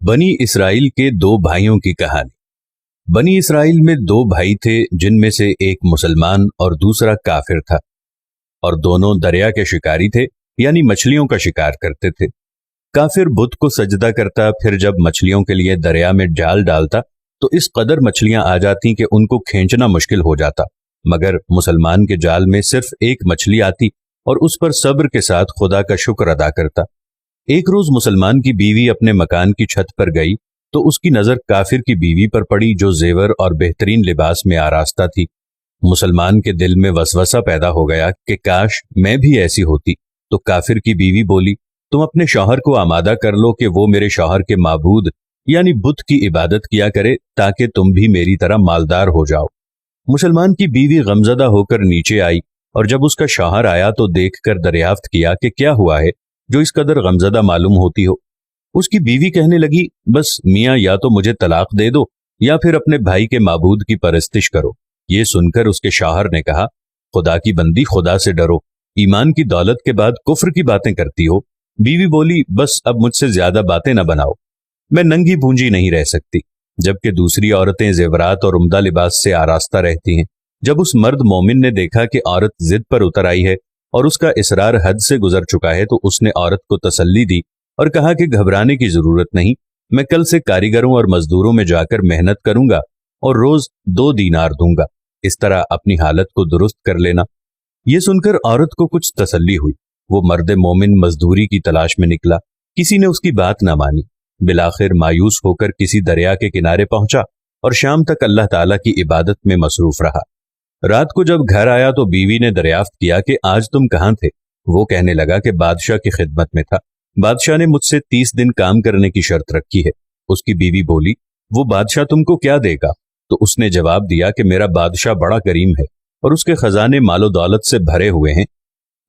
बनी इसराइल के दो भाइयों की कहानी। बनी इसराइल में दो भाई थे, जिनमें से एक मुसलमान और दूसरा काफिर था, और दोनों दरिया के शिकारी थे, यानी मछलियों का शिकार करते थे। काफिर बुत को सजदा करता, फिर जब मछलियों के लिए दरिया में जाल डालता तो इस कदर मछलियां आ जाती कि उनको खींचना मुश्किल हो जाता, मगर मुसलमान के जाल में सिर्फ एक मछली आती और उस पर सब्र के साथ खुदा का शुक्र अदा करता। एक रोज मुसलमान की बीवी अपने मकान की छत पर गई तो उसकी नजर काफिर की बीवी पर पड़ी, जो जेवर और बेहतरीन लिबास में आरास्ता थी। मुसलमान के दिल में वसवसा पैदा हो गया कि काश मैं भी ऐसी होती। तो काफिर की बीवी बोली, तुम अपने शौहर को आमादा कर लो कि वो मेरे शौहर के माबूद यानी बुत की इबादत किया करे, ताकि तुम भी मेरी तरह मालदार हो जाओ। मुसलमान की बीवी गमजदा होकर नीचे आई, और जब उसका शौहर आया तो देखकर दरियाफ्त किया कि क्या हुआ है जो इस कदर गमजदा मालूम होती हो। उसकी बीवी कहने लगी, बस मियाँ, या तो मुझे तलाक दे दो या फिर अपने भाई के माबूद की परस्तिश करो। ये सुनकर उसके शौहर ने कहा, खुदा की बंदी, खुदा से डरो, ईमान की दौलत के बाद कुफ्र की बातें करती हो। बीवी बोली, बस अब मुझसे ज्यादा बातें न बनाओ, मैं नंगी पूंजी नहीं रह सकती, जबकि दूसरी औरतें जेवरात और उम्दा लिबास से आरास्ता रहती हैं। जब उस मर्द मोमिन ने देखा कि औरत जिद पर उतर आई है और उसका इसरार हद से गुजर चुका है, तो उसने औरत को तसल्ली दी और कहा कि घबराने की जरूरत नहीं, मैं कल से कारीगरों और मजदूरों में जाकर मेहनत करूंगा और रोज 2 दीनार दूंगा, इस तरह अपनी हालत को दुरुस्त कर लेना। ये सुनकर औरत को कुछ तसल्ली हुई। वो मर्द मोमिन मजदूरी की तलाश में निकला, किसी ने उसकी बात ना मानी। बिलाखिर मायूस होकर किसी दरिया के किनारे पहुंचा और शाम तक अल्लाह ताला की इबादत में मसरूफ रहा। रात को जब घर आया तो बीवी ने दरियाफ्त किया कि आज तुम कहाँ थे। वो कहने लगा कि बादशाह की खिदमत में था, बादशाह ने मुझसे 30 दिन काम करने की शर्त रखी है। उसकी बीवी बोली, वो बादशाह तुमको क्या देगा? तो उसने जवाब दिया कि मेरा बादशाह बड़ा करीम है और उसके खजाने मालो दौलत से भरे हुए हैं,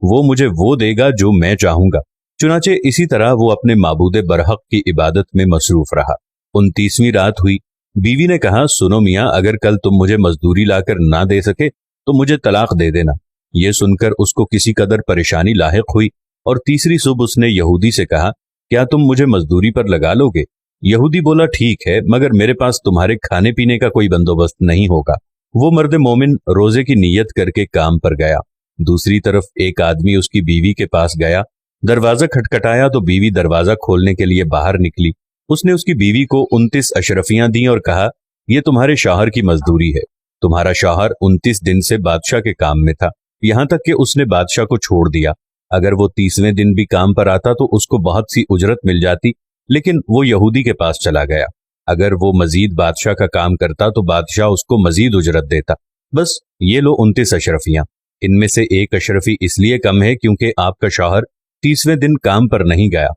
वो मुझे वो देगा जो मैं चाहूंगा। चुनाचे इसी तरह वो अपने माबूदे बरहक की इबादत में मसरूफ रहा। 29वीं रात हुई। बीवी ने कहा, सुनो मियाँ, अगर कल तुम मुझे मजदूरी लाकर ना दे सके तो मुझे तलाक दे देना। ये सुनकर उसको किसी कदर परेशानी लाहिक हुई और तीसरी सुबह उसने यहूदी से कहा, क्या तुम मुझे मजदूरी पर लगा लोगे? यहूदी बोला, ठीक है, मगर मेरे पास तुम्हारे खाने पीने का कोई बंदोबस्त नहीं होगा। वो मर्द मोमिन रोजे की नीयत करके काम पर गया। दूसरी तरफ एक आदमी उसकी बीवी के पास गया, दरवाजा खटखटाया तो बीवी दरवाजा खोलने के लिए बाहर निकली। उसने उसकी बीवी को 29 अशरफियां दी और कहा, यह तुम्हारे शौहर की मजदूरी है। तुम्हारा शौहर 29 दिन से बादशाह के काम में था, यहां तक कि उसने बादशाह को छोड़ दिया। अगर वो 30वें दिन भी काम पर आता तो उसको बहुत सी उजरत मिल जाती, लेकिन वो यहूदी के पास चला गया। अगर वो मजीद बादशाह का काम करता तो बादशाह उसको मजीद उजरत देता। बस ये लो 29 अशरफियां। इनमें से एक अशरफी इसलिए कम है क्योंकि आपका शौहर 30वें दिन काम पर नहीं गया।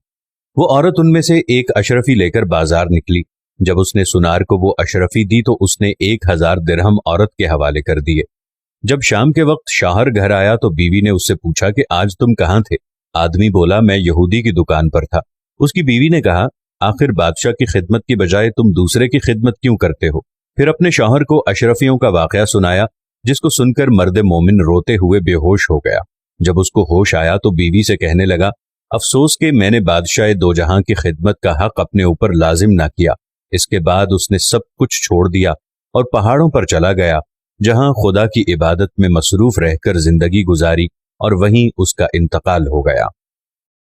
वो औरत उनमें से एक अशरफी लेकर बाजार निकली। जब उसने सुनार को वो अशरफी दी तो उसने 1000 दिरहम औरत के हवाले कर दिए। जब शाम के वक्त शौहर घर आया तो बीवी ने उससे पूछा कि आज तुम कहाँ थे? आदमी बोला, मैं यहूदी की दुकान पर था। उसकी बीवी ने कहा, आखिर बादशाह की खिदमत की बजाय तुम दूसरे की खिदमत क्यों करते हो? फिर अपने शौहर को अशरफियों का वाकया सुनाया, जिसको सुनकर मर्द मोमिन रोते हुए बेहोश हो गया। जब उसको होश आया तो बीवी से कहने लगा, अफसोस कि मैंने बादशाह दो जहां की खिदमत का हक अपने ऊपर लाजिम ना किया। इसके बाद उसने सब कुछ छोड़ दिया और पहाड़ों पर चला गया, जहां खुदा की इबादत में मसरूफ रहकर जिंदगी गुजारी और वहीं उसका इंतकाल हो गया।